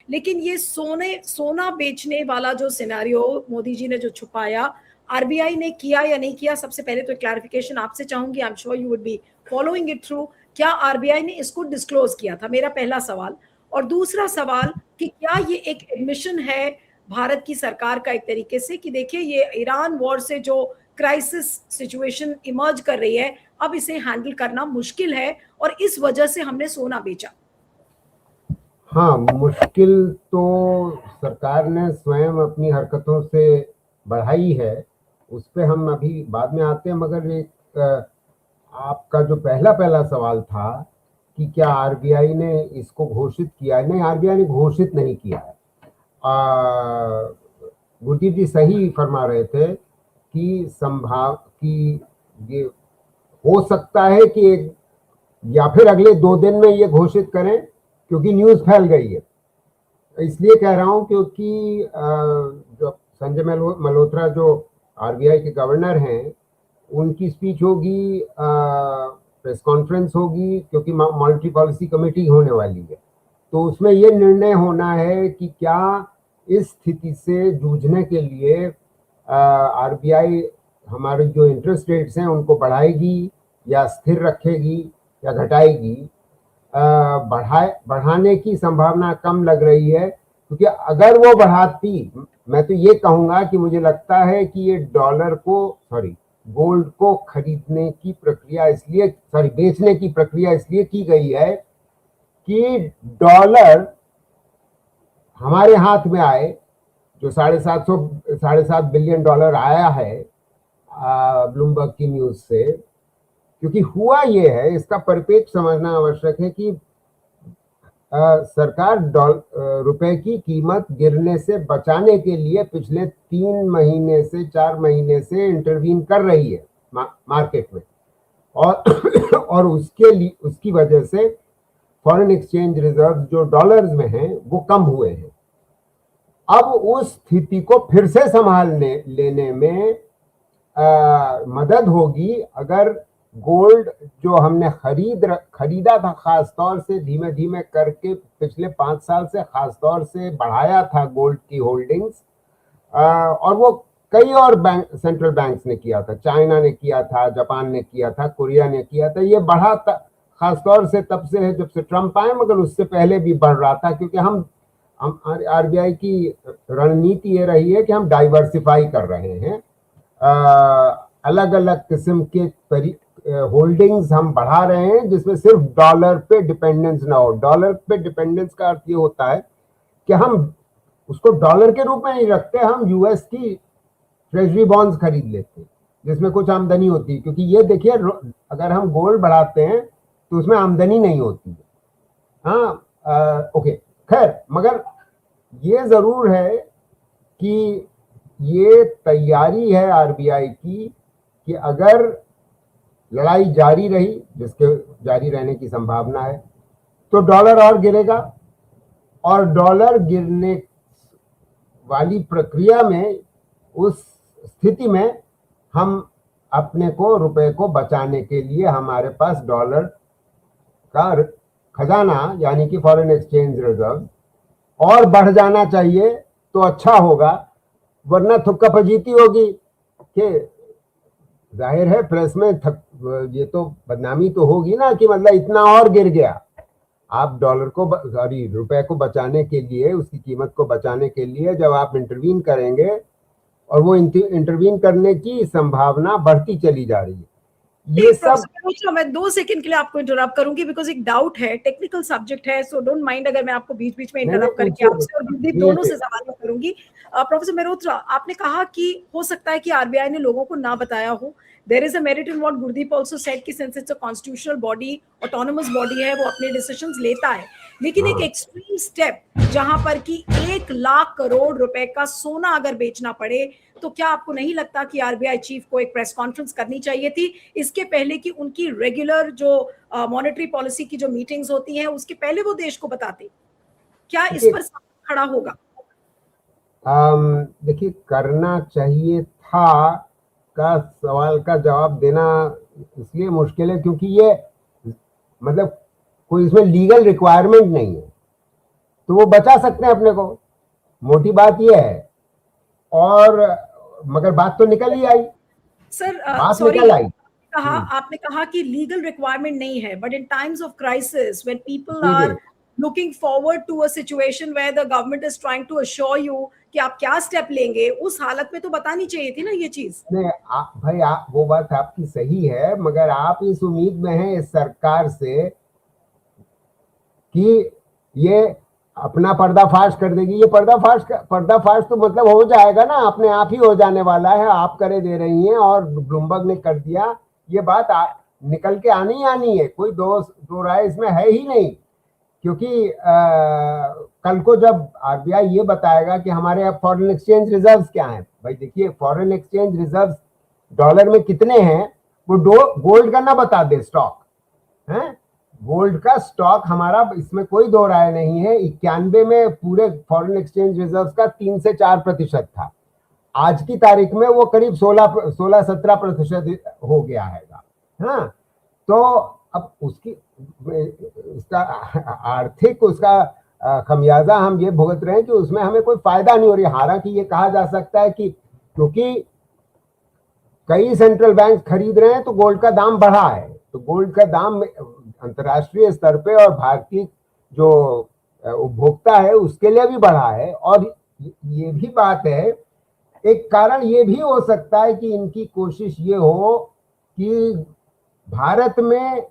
लेकिन ये सोना बेचने वाला जो सिनेरियो मोदी जी ने जो छुपाया, आरबीआई ने किया या नहीं किया, सबसे पहले तो क्लैरिफिकेशन आपसे चाहूंगी। I am sure you would be following it through. क्या आरबीआई ने इसको डिस्क्लोज किया था, मेरा पहला सवाल। और दूसरा सवाल कि क्या ये एक एडमिशन है भारत की सरकार का एक तरीके से कि देखिए ये ईरान वॉर से जो क्राइसिस सिचुएशन इमर्ज कर रही है, अब इसे हैंडल करना मुश्किल है और इस वजह से हमने सोना बेचा। हाँ, मुश्किल तो सरकार ने स्वयं अपनी हरकतों से बढ़ाई है, उस पर हम अभी बाद में आते हैं। मगर एक आपका जो पहला पहला सवाल था कि क्या आरबीआई ने इसको घोषित किया है, नहीं, आरबीआई ने घोषित नहीं किया है। गुरदीप जी सही फरमा रहे थे कि कि ये हो सकता है कि या फिर अगले 2 दिन में ये घोषित करें, क्योंकि न्यूज फैल गई है। इसलिए कह रहा हूं क्योंकि जो संजय मल्होत्रा जो आरबीआई के गवर्नर हैं, उनकी स्पीच होगी, प्रेस कॉन्फ्रेंस होगी, क्योंकि मॉनेटरी पॉलिसी कमेटी होने वाली है। तो उसमें ये निर्णय होना है कि क्या इस स्थिति से जूझने के लिए आरबीआई हमारे जो इंटरेस्ट रेट्स हैं उनको बढ़ाएगी या स्थिर रखेगी या घटाएगी। बढ़ाने की संभावना कम लग रही है, क्योंकि अगर वो बढ़ाती, मैं तो ये कहूंगा कि मुझे लगता है कि ये गोल्ड को खरीदने की प्रक्रिया इसलिए बेचने की प्रक्रिया इसलिए की गई है कि डॉलर हमारे हाथ में आए, जो 7.5 बिलियन डॉलर आया है ब्लूमबर्ग की न्यूज से। क्योंकि हुआ ये है, इसका परिपेक्ष समझना आवश्यक है कि सरकार रुपए की कीमत गिरने से बचाने के लिए पिछले 3 महीने से 4 महीने से इंटरवीन कर रही है मार्केट में, और उसकी वजह से फॉरेन एक्सचेंज रिजर्व जो डॉलर्स में हैं वो कम हुए हैं। अब उस स्थिति को फिर से लेने में मदद होगी अगर गोल्ड जो हमने खरीदा था, खास तौर से धीमे धीमे करके पिछले 5 साल से खास तौर से बढ़ाया था गोल्ड की होल्डिंग्स, और वो कई और सेंट्रल बैंक्स ने किया था, चाइना ने किया था, जापान ने किया था, कोरिया ने किया था। ये बढ़ा खास तौर से तब से है जब से ट्रंप आए, मगर उससे पहले भी बढ़ रहा था, क्योंकि हम आरबीआई की रणनीति ये रही है कि हम डाइवर्सिफाई कर रहे हैं, अलग अलग किस्म के होल्डिंग्स हम बढ़ा रहे हैं जिसमें सिर्फ डॉलर पे डिपेंडेंस ना हो। डॉलर पे डिपेंडेंस का अर्थ ये होता है कि हम उसको डॉलर के रूप में नहीं रखते, हम यूएस की ट्रेजरी बॉन्ड्स खरीद लेते हैं जिसमें कुछ आमदनी होती है। क्योंकि ये देखिए, अगर हम गोल्ड बढ़ाते हैं तो उसमें आमदनी नहीं होती है। हाँ, ओके, खैर, मगर ये जरूर है कि ये तैयारी है आरबीआई की कि अगर लड़ाई जारी रही, जिसके जारी रहने की संभावना है, तो डॉलर और गिरेगा, और डॉलर गिरने वाली प्रक्रिया में, उस स्थिति में हम अपने को रुपए को बचाने के लिए हमारे पास डॉलर का खजाना यानी कि फॉरेन एक्सचेंज रिजर्व और बढ़ जाना चाहिए तो अच्छा होगा, वरना थुक्का फजीती होगी कि जाहिर है प्रेस में ये तो बदनामी तो होगी ना कि मतलब इतना और गिर गया। आप रुपए को बचाने के लिए, उसकी कीमत को बचाने के लिए जब आप इंटरवीन करेंगे, और वो इंटरवीन करने की संभावना बढ़ती चली जा रही है, ये सब। मैं 2 सेकंड के लिए आपको इंटरप्ट करूंगी बिकॉज एक डाउट है, टेक्निकल सब्जेक्ट है, सो डोंट माइंड अगर मैं आपको बीच बीच में इंटरप्ट करके आपसे और गुरदीप दोनों से सवाल करूंगी। प्रोफेसर मेहरोत्रा, आपने कहा कि हो सकता है कि आरबीआई ने लोगों को ना बताया हो। There is a merit in what Gurdeep also said कि since it's a constitutional body, autonomous body है, वो अपने डिसीजंस लेता है, लेकिन एक एक्सट्रीम स्टेप जहां पर कि 1 लाख करोड़ रुपए का सोना अगर बेचना पड़े, तो क्या आपको नहीं लगता कि आरबीआई चीफ को एक प्रेस कॉन्फ्रेंस करनी चाहिए थी इसके पहले कि उनकी रेगुलर जो मॉनेटरी पॉलिसी की जो मीटिंग्स होती हैं उसके पहले वो देश को बताते? क्या इस पर खड़ा होगा? देखिए, करना चाहिए था का सवाल का जवाब देना इसलिए मुश्किल है क्योंकि ये मतलब कोई इसमें लीगल रिक्वायरमेंट नहीं है। तो वो बचा सकते हैं अपने को। मोटी बात ये है। और मगर बात तो निकल ही आई, सर बात सॉरी, निकल आई। आपने कहा कि लीगल रिक्वायरमेंट नहीं है, but in times of crisis when people जी जी। Are looking forward to a situation where the government is trying to assure you कि आप क्या स्टेप लेंगे, उस हालत में तो बतानी चाहिए थी ना ये चीज। नहीं भाई, आप वो बात आपकी सही है, मगर आप इस उम्मीद में हैं इस सरकार से कि ये अपना पर्दाफाश कर देगी। ये पर्दाफाश तो मतलब हो जाएगा ना, अपने आप ही हो जाने वाला है। आप करे दे रही हैं और ब्लूमबर्ग ने कर दिया। ये बात निकल के आनी ही आनी है, कोई दो राय इसमें है ही नहीं। क्योंकि कल को जब आरबीआई ये बताएगा कि हमारे अब फॉरेन एक्सचेंज रिजर्व्स क्या हैं, भाई देखिए फॉरेन एक्सचेंज रिजर्व्स डॉलर में कितने हैं, वो गोल्ड का ना बता दे स्टॉक है। गोल्ड का स्टॉक हमारा, इसमें कोई दो राय नहीं है। 91 में पूरे फॉरेन एक्सचेंज रिजर्व्स का 3 से 4% था। आज की तारीख में वो करीब 16-17% हो गया है। हाँ, तो अब उसकी उसका आर्थिक उसका खमियाजा हम ये भुगत रहे हैं कि उसमें हमें कोई फायदा नहीं हो रही। हालांकि ये कहा जा सकता है कि क्योंकि कई सेंट्रल बैंक खरीद रहे हैं तो गोल्ड का दाम बढ़ा है, तो गोल्ड का दाम अंतर्राष्ट्रीय स्तर पे और भारतीय जो उपभोक्ता है उसके लिए भी बढ़ा है। और ये भी बात है, एक कारण ये भी हो सकता है कि इनकी कोशिश ये हो कि भारत में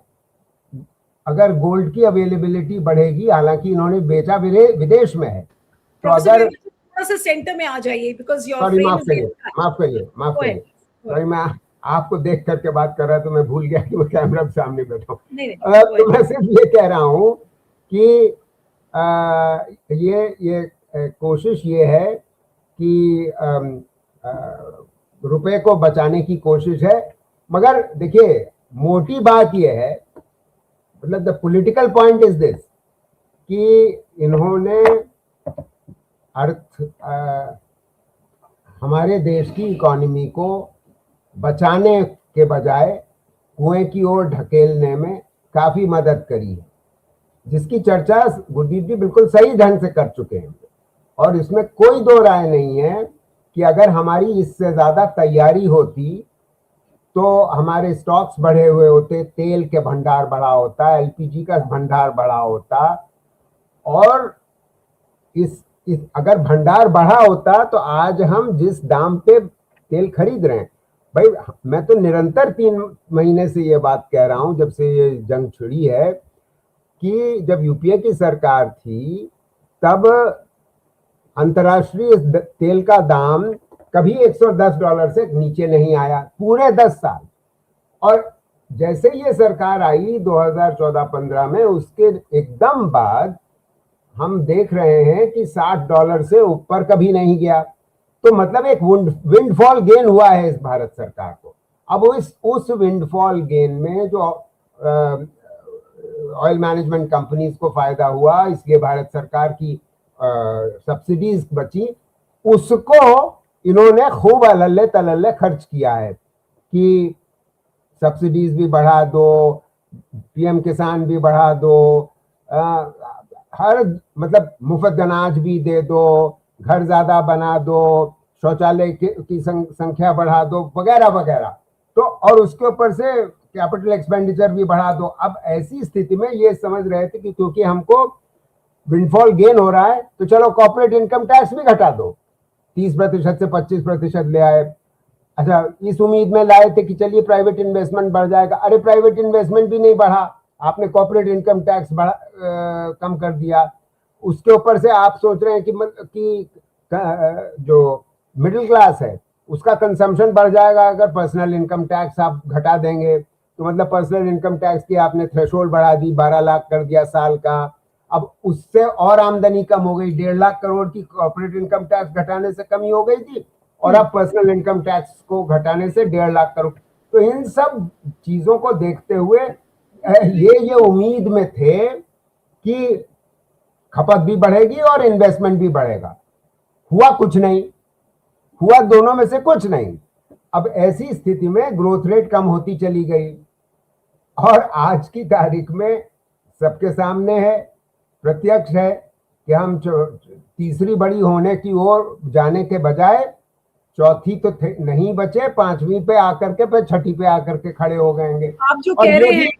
अगर गोल्ड की अवेलेबिलिटी बढ़ेगी, हालांकि इन्होंने बेचा विदेश में है, तो अगर थोड़ा सा सेंटर में आ जाइए बिकॉज योर सॉरी, फ्रेम माफ इज करिए माफ करिए माफ करिए सॉरी, मैं आपको देख करके बात कर रहा तो मैं भूल गया कि वो कैमरा के सामने बैठा हूँ। तो मैं सिर्फ ये कह रहा हूँ कि ये कोशिश ये है कि रुपए को बचाने की कोशिश है। मगर देखिए मोटी बात ये है, मतलब the political point is this कि इन्होंने हमारे देश की इकोनॉमी को बचाने के बजाय कुएं की ओर ढकेलने में काफी मदद करी है, जिसकी चर्चा गुरदीप जी बिल्कुल सही ढंग से कर चुके हैं। और इसमें कोई दो राय नहीं है कि अगर हमारी इससे ज्यादा तैयारी होती तो हमारे स्टॉक्स बढ़े हुए होते, तेल के भंडार बढ़ा होता, एलपीजी का भंडार बढ़ा होता, और इस अगर भंडार बढ़ा होता तो आज हम जिस दाम पे तेल खरीद रहे हैं, भाई मैं तो निरंतर 3 महीने से ये बात कह रहा हूं जब से ये जंग छिड़ी है कि जब यूपीए की सरकार थी तब अंतर्राष्ट्रीय तेल का दाम कभी $110 से नीचे नहीं आया पूरे 10 साल। और जैसे ये सरकार आई 2014-15 में, उसके एकदम बाद हम देख रहे हैं कि $60 से ऊपर कभी नहीं गया। तो मतलब एक विंडफॉल गेन हुआ है इस भारत सरकार को। अब उस विंडफॉल गेन में जो ऑयल मैनेजमेंट कंपनीज को फायदा हुआ, इसलिए भारत सरकार की सब्सिडीज बची, उसको इन्होंने खूब अल्ले तलल्ले खर्च किया है कि सब्सिडीज भी बढ़ा दो, पीएम किसान भी बढ़ा दो, हर मतलब मुफ्त अनाज भी दे दो, घर ज्यादा बना दो, शौचालय की संख्या बढ़ा दो, वगैरह वगैरह। तो और उसके ऊपर से कैपिटल एक्सपेंडिचर भी बढ़ा दो। अब ऐसी स्थिति में ये समझ रहे थे कि क्योंकि हमको विंडफॉल गेन हो रहा है तो चलो कॉर्पोरेट इनकम टैक्स भी घटा दो, 30% से 25% ले आए। अच्छा, इस उम्मीद में लाए थे कि चलिए प्राइवेट इन्वेस्टमेंट बढ़ जाएगा। अरे प्राइवेट इन्वेस्टमेंट भी नहीं बढ़ा, आपने कॉर्पोरेट इनकम टैक्स कम कर दिया। उसके ऊपर से आप सोच रहे हैं कि जो मिडिल क्लास है उसका कंजम्पशन बढ़ जाएगा अगर पर्सनल इनकम टैक्स आप घटा देंगे। तो मतलब पर्सनल इनकम टैक्स की आपने थ्रेशोल्ड बढ़ा दी, 12 लाख कर दिया साल का। अब उससे और आमदनी कम हो गई, 1.5 लाख करोड़ की कॉर्पोरेट इनकम टैक्स घटाने से कमी हो गई थी, और अब पर्सनल इनकम टैक्स को घटाने से 1.5 लाख करोड़। तो इन सब चीजों को देखते हुए ये उम्मीद में थे कि खपत भी बढ़ेगी और इन्वेस्टमेंट भी बढ़ेगा। हुआ कुछ नहीं, हुआ दोनों में से कुछ नहीं। अब ऐसी स्थिति में ग्रोथ रेट कम होती चली गई, और आज की तारीख में सबके सामने है, प्रत्यक्ष है कि हम तीसरी बड़ी होने की ओर जाने के बजाय चौथी तो नहीं बचे, पांचवी पे आकर के फिर छठी पे आकर के खड़े हो गएंगे। आप जो और कह ये रहे भी हैं